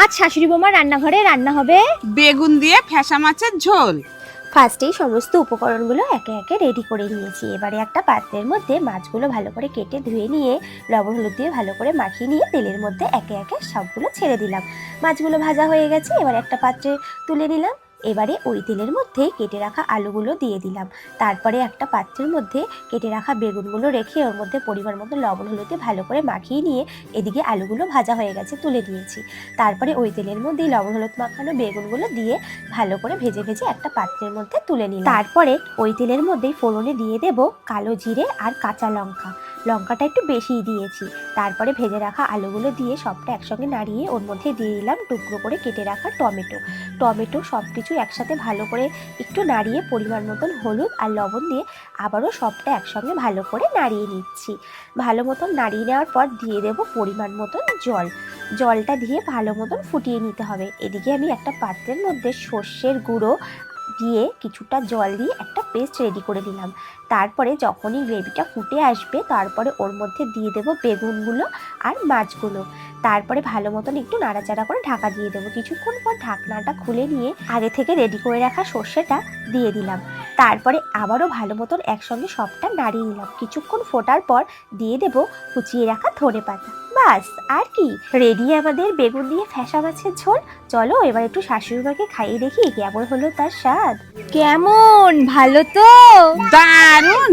আজ শাশুড়ি বৌমার রান্নাঘরে রান্না হবে বেগুন দিয়ে ফ্যাসা মাছের ঝোল। ফার্স্টেই সমস্ত উপকরণগুলো একে একে রেডি করে নিয়েছি। এবারে একটা পাত্রের মধ্যে মাছগুলো ভালো করে কেটে ধুয়ে নিয়ে লবণ হলুদ দিয়ে ভালো করে মাখিয়ে নিয়ে তেলের মধ্যে একে একে সবগুলো ছেড়ে দিলাম। মাছগুলো ভাজা হয়ে গেছে, এবার একটা পাত্রে তুলে নিলাম। এবারে ওই তেলের মধ্যে কেটে রাখা আলুগুলো দিয়ে দিলাম। তারপরে একটা পাত্রের মধ্যে কেটে রাখা বেগুনগুলো রেখে ওর মধ্যে পরিমাণ মতো লবণ হলুদ দিয়ে ভালো করে মাখিয়ে নিয়ে এদিকে আলুগুলো ভাজা হয়ে গেছে, তুলে দিয়েছি। তারপরে ওই তেলের মধ্যেই লবণ হলুদ মাখানো বেগুনগুলো দিয়ে ভালো করে ভেজে ভেজে একটা পাত্রের মধ্যে তুলে নিলাম। তারপরে ওই তেলের মধ্যেই ফোড়নে দিয়ে দেব কালো জিরে আর কাঁচা লঙ্কা। লঙ্কাটা একটু বেশিই দিয়েছি। তারপরে ভেজে রাখা আলুগুলো দিয়ে সবটা একসঙ্গে নাড়িয়ে ওর মধ্যে দিয়ে দিলাম টুকরো করে কেটে রাখা টমেটো সব কিছু একসাথে ভালো করে একটু নাড়িয়ে পরিমাণ মতন হলুদ আর লবণ দিয়ে আবারও সবটা একসঙ্গে ভালো করে নাড়িয়ে নিচ্ছি। ভালো মতন নাড়িয়ে নেওয়ার পর দিয়ে দেব পরিমাণ মতন জলটা দিয়ে ভালো মতন ফুটিয়ে নিতে হবে। এদিকে আমি একটা পাত্রের মধ্যে সর্ষের গুঁড়ো দিয়ে কিছুটা জল দিয়ে একটা পেস্ট রেডি করে নিলাম। তারপরে যখনই গ্রেভিটা ফুটে আসবে তারপরে ওর মধ্যে দিয়ে দেব বেগুনগুলো আর মাছগুলো। তারপরে ভালো মতন একটু নাড়াচাড়া করে ঢাকা দিয়ে দেবো। কিছুক্ষণ পর ঢাকনাটা খুলে নিয়ে আগে থেকে রেডি করে রাখা সর্ষেটা দিয়ে দিলাম। তারপরে আবারও ভালো মতন একসঙ্গে সবটা নাড়িয়ে নিলাম। কিছুক্ষণ ফোটার পর দিয়ে দেব কুচিয়ে রাখা ধনেপাতা। বাস, আর কি রেডি আমাদের বেগুন দিয়ে ফ্যাসা মাছের ঝোল। চলো এবার একটু শাশুড়ি মাকে খাইয়ে দেখি কেমন হলো তার স্বাদ। কেমন, ভালো তো? দারুণ।